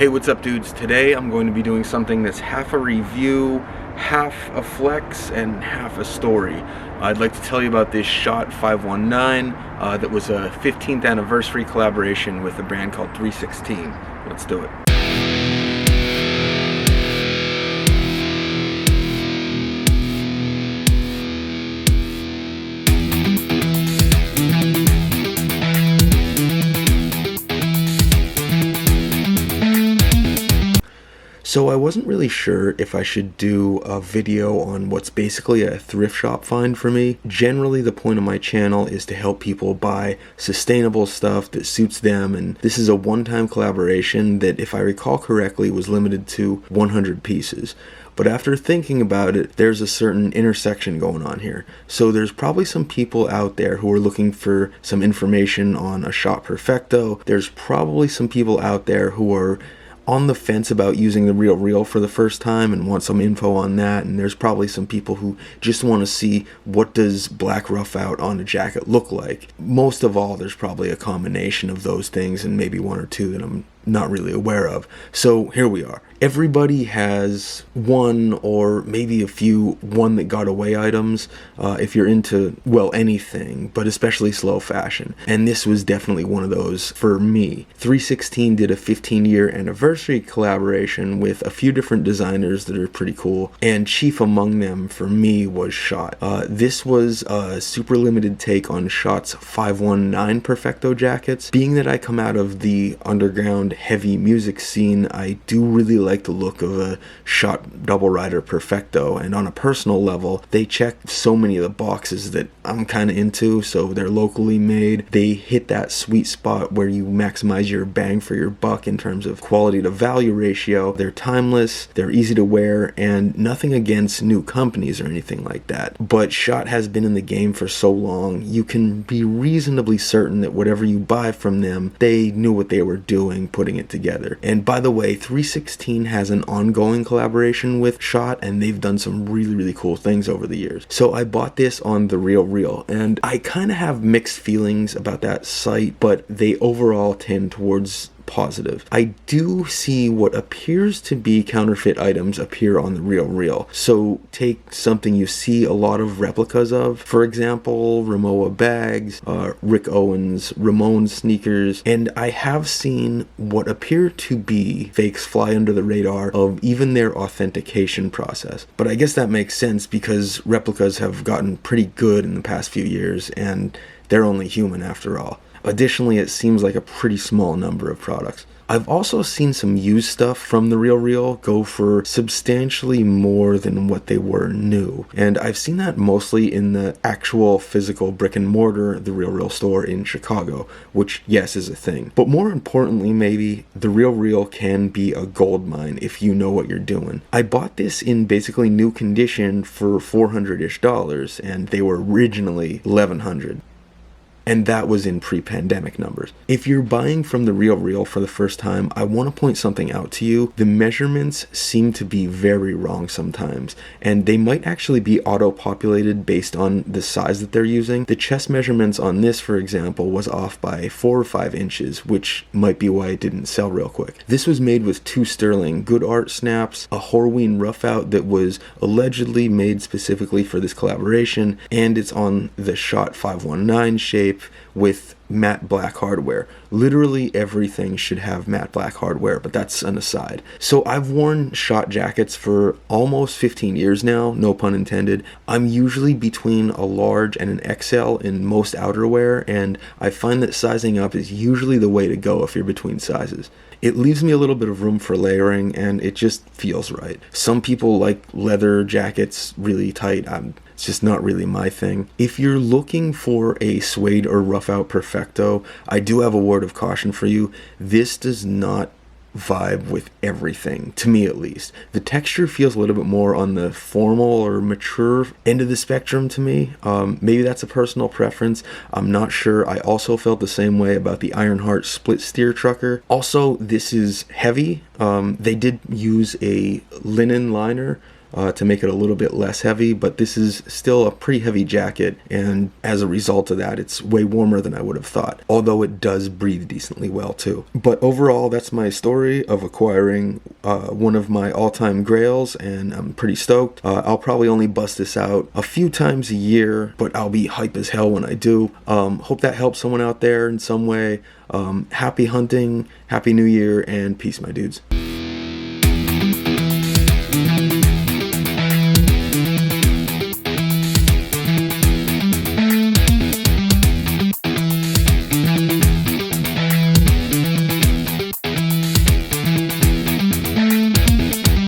Hey, what's up dudes? Today I'm going to be doing something that's half a review, half a flex, and half a story. I'd like to tell you about this Schott 519 that was a 15th anniversary collaboration with a brand called 3Sixteen. Let's do it. So I wasn't really sure if I should do a video on what's basically a thrift shop find for me. Generally, the point of my channel is to help people buy sustainable stuff that suits them, and this is a one-time collaboration that, if I recall correctly, was limited to 100 pieces. But after thinking about it, there's a certain intersection going on here. So there's probably some people out there who are looking for some information on a Schott Perfecto. There's probably some people out there who are on the fence about using the RealReal for the first time and want some info on that, and there's probably some people who just want to see what does black Roughout on a jacket look like. Most of all, there's probably a combination of those things and maybe one or two that I'm not really aware of. So here we are. Everybody has one or maybe a few one that got away items if you're into, well, anything, but especially slow fashion. And this was definitely one of those for me. 3Sixteen did a 15-year anniversary collaboration with a few different designers that are pretty cool, and chief among them for me was Schott. This was a super limited take on Schott's 519 Perfecto jackets. Being that I come out of the underground heavy music scene, I do really like the look of a Schott double rider Perfecto, and on a personal level they check so many of the boxes that I'm kind of into. So they're locally made, they hit that sweet spot where you maximize your bang for your buck in terms of quality to value ratio. They're timeless, they're easy to wear, and nothing against new companies or anything like that, but Schott has been in the game for so long, you can be reasonably certain that whatever you buy from them, they knew what they were doing putting it together. And by the way, 3Sixteen has an ongoing collaboration with Schott, and they've done some really cool things over the years. So I bought this on the RealReal, and I kind of have mixed feelings about that site, but they overall tend towards positive. I do see what appears to be counterfeit items appear on the RealReal. So take something you see a lot of replicas of, for example, Ramoa bags, Rick Owens, Ramon sneakers, and I have seen what appear to be fakes fly under the radar of even their authentication process. But I guess that makes sense because replicas have gotten pretty good in the past few years, and they're only human after all. Additionally, it seems like a pretty small number of products. I've also seen some used stuff from the RealReal go for substantially more than what they were new. And I've seen that mostly in the actual physical brick and mortar, the RealReal store in Chicago, which, yes, is a thing. But more importantly, maybe, the RealReal can be a gold mine if you know what you're doing. I bought this in basically new condition for $400-ish, and they were originally $1,100. And that was in pre-pandemic numbers. If you're buying from the RealReal for the first time, I want to point something out to you. The measurements seem to be very wrong sometimes, and they might actually be auto-populated based on the size that they're using. The chest measurements on this, for example, was off by 4 or 5 inches, which might be why it didn't sell real quick. This was made with 2 sterling good art snaps, a Horween Roughout that was allegedly made specifically for this collaboration, and it's on the Schott 519 shape with matte black hardware. Literally everything should have matte black hardware, but that's an aside. So I've worn Schott jackets for almost 15 years now, no pun intended. I'm usually between a large and an XL in most outerwear, and I find that sizing up is usually the way to go if you're between sizes. It leaves me a little bit of room for layering, and it just feels right. Some people like leather jackets really tight. It's just not really my thing. If you're looking for a suede or Roughout Perfecto, I do have a word of caution for you. This does not vibe with everything, to me at least. The texture feels a little bit more on the formal or mature end of the spectrum to me. Maybe that's a personal preference, I'm not sure. I also felt the same way about the Ironheart split steer trucker. Also, this is heavy. They did use a linen liner, to make it a little bit less heavy, but this is still a pretty heavy jacket, and as a result of that, it's way warmer than I would have thought, although it does breathe decently well too. But overall, that's my story of acquiring one of my all-time grails, and I'm pretty stoked. I'll probably only bust this out a few times a year, but I'll be hype as hell when I do. Hope that helps someone out there in some way. Happy hunting, happy new year, and peace, my dudes.